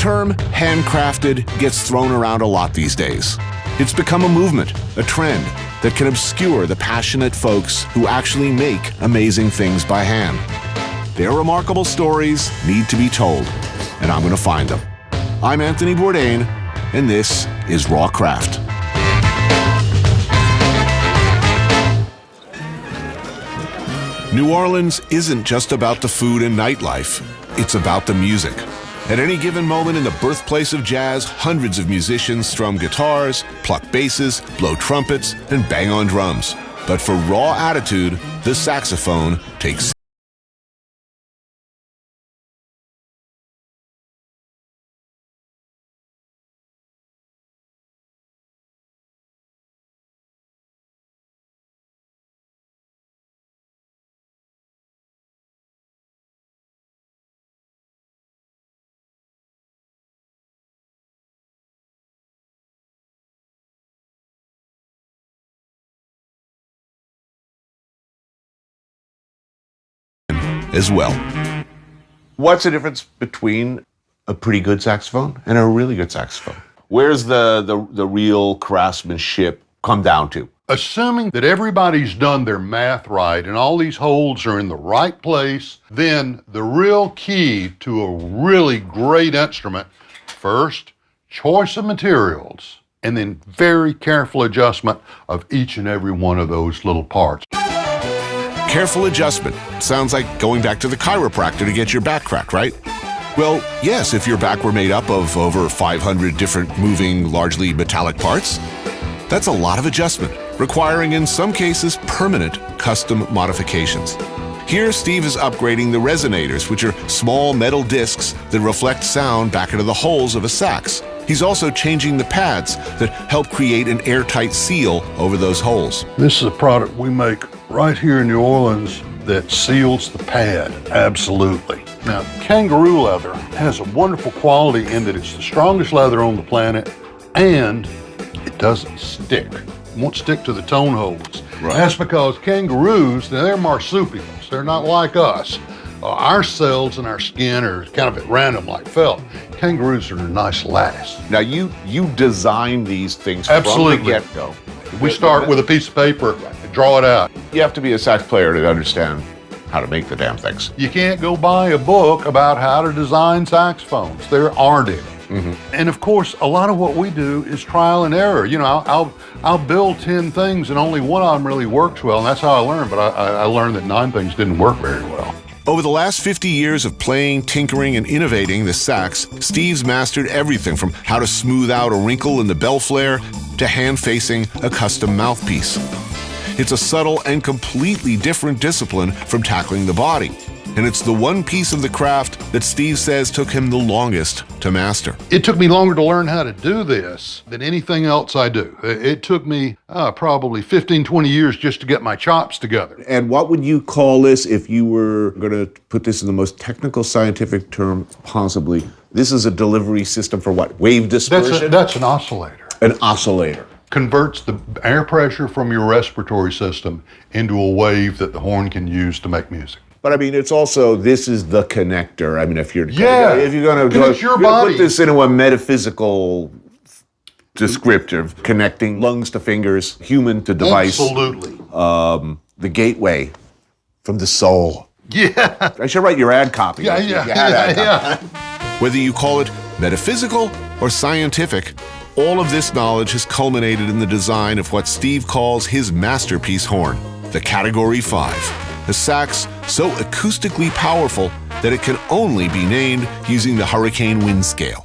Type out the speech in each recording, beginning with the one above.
term handcrafted gets thrown around a lot these days. It's become a movement, a trend that can obscure the passionate folks who actually make amazing things by hand. Their remarkable stories need to be told, and I'm going to find them. I'm Anthony Bourdain, and this is Raw Craft. New Orleans isn't just about the food and nightlife, it's about the music. At any given moment in the birthplace of jazz, hundreds of musicians strum guitars, pluck basses, blow trumpets, and bang on drums. But for raw attitude, the saxophone takes as well. What's the difference between a pretty good saxophone and a really good saxophone? Where's the real craftsmanship come down to? Assuming that everybody's done their math right and all these holes are in the right place, then the real key to a really great instrument, first, choice of materials, and then very careful adjustment of each and every one of those little parts. Careful adjustment. Sounds like going back to the chiropractor to get your back cracked, right? Well, yes, if your back were made up of over 500 different moving, largely metallic parts. That's a lot of adjustment, requiring in some cases permanent custom modifications. Here, Steve is upgrading the resonators, which are small metal discs that reflect sound back into the holes of a sax. He's also changing the pads that help create an airtight seal over those holes. This is a product we make right here in New Orleans that seals the pad, absolutely. Now, kangaroo leather has a wonderful quality in that it's the strongest leather on the planet and it doesn't stick. It won't stick to the tone holes. Right. That's because kangaroos, they're marsupials. They're not like us. Our cells in our skin are kind of at random like felt. Kangaroos are a nice lattice. Now, you design these things Absolutely. from the get-go. We start with a piece of paper and draw it out. You have to be a sax player to understand how to make the damn things. You can't go buy a book about how to design saxophones. There aren't any. And of course, a lot of what we do is trial and error. You know, I'll build 10 things and only one of them really works well, and that's how I learned. But I learned that 9 things didn't work very well. Over the last 50 years of playing, tinkering, and innovating the sax, Steve's mastered everything from how to smooth out a wrinkle in the bell flare to hand-facing a custom mouthpiece. It's a subtle and completely different discipline from tackling the body. And it's the one piece of the craft that Steve says took him the longest to master. It took me longer to learn how to do this than anything else I do. It took me probably 15, 20 years just to get my chops together. And what would you call this if you were going to put this in the most technical scientific term possibly? This is a delivery system for what? Wave dispersion? That's an oscillator. An oscillator. Converts the air pressure from your respiratory system into a wave that the horn can use to make music. But I mean, it's also, this is the connector. I mean, if you're gonna put this into a metaphysical descriptive, connecting lungs to fingers, human to device. Absolutely. The gateway from the soul. Yeah. I should write your ad copy. Yeah. Whether you call it metaphysical or scientific, all of this knowledge has culminated in the design of what Steve calls his masterpiece horn, the Category 5. A sax so acoustically powerful that it can only be named using the hurricane wind scale.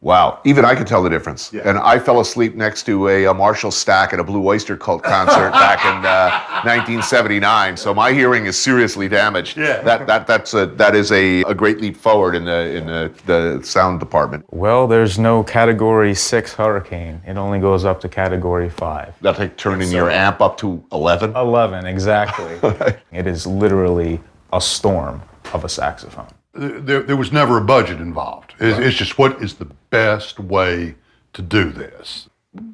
Wow, even I could tell the difference. Yeah. And I fell asleep next to a Marshall Stack at a Blue Oyster Cult concert back in 1979. So my hearing is seriously damaged. Yeah. That is a great leap forward in the sound department. Well, there's no Category 6 hurricane. It only goes up to Category 5. That's like turning your amp up to 11? 11, exactly. It is literally a storm of a saxophone. There was never a budget involved. It's just what is the best way to do this.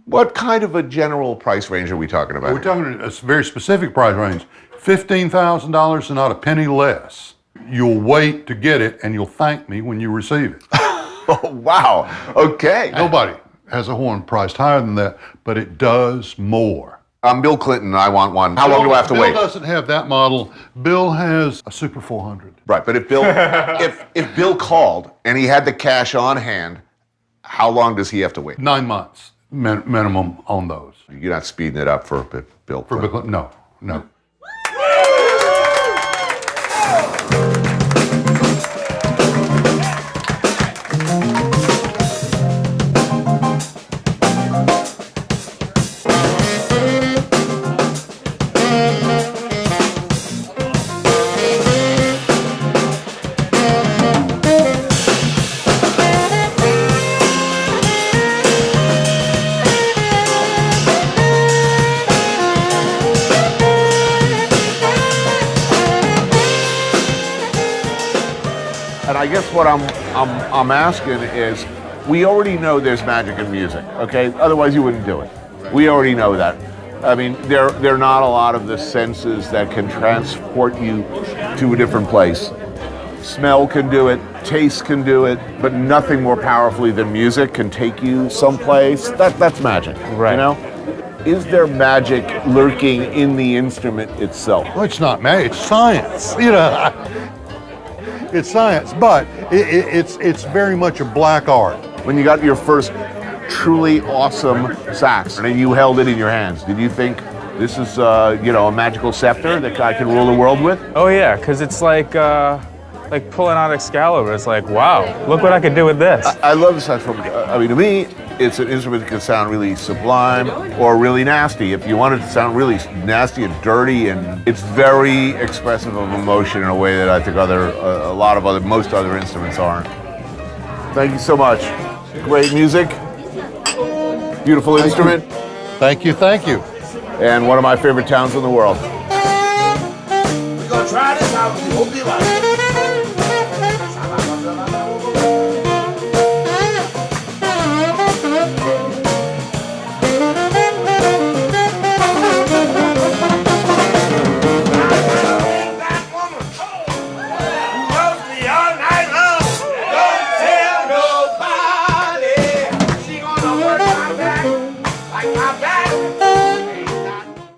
What kind of a general price range are we talking about? We're talking a very specific price range, $15,000 and not a penny less. You'll wait to get it and you'll thank me when you receive it. Oh, wow. Okay. Nobody has a horn priced higher than that, but it does more. I'm Bill Clinton. I want one. How long do I have to wait? Bill doesn't have that model. Bill has a Super 400. Right, but if Bill, if Bill called and he had the cash on hand, how long does he have to wait? 9 months minimum on those. You're not speeding it up for Bill Clinton. For Bill Clinton? No, no. And I guess what I'm asking is, we already know there's magic in music, okay? Otherwise you wouldn't do it. We already know that. I mean, there are not a lot of the senses that can transport you to a different place. Smell can do it, taste can do it, but nothing more powerfully than music can take you someplace. That's magic, Right. you know? Is there magic lurking in the instrument itself? Well, it's not magic, it's science. You know, it's science, but it's very much a black art. When you got your first truly awesome sax and you held it in your hands, did you think this is, you know, a magical scepter that I can rule the world with? Oh yeah, because it's like pulling out Excalibur. It's like, wow, look what I can do with this. I love the saxophone. I mean, to me, it's an instrument that can sound really sublime or really nasty. If you want it to sound really nasty and dirty, and it's very expressive of emotion in a way that I think most other instruments aren't. Thank you so much. Great music, beautiful instrument, Thank you, thank you. and one of my favorite towns in the world. We're gonna try this out. We hope you like it.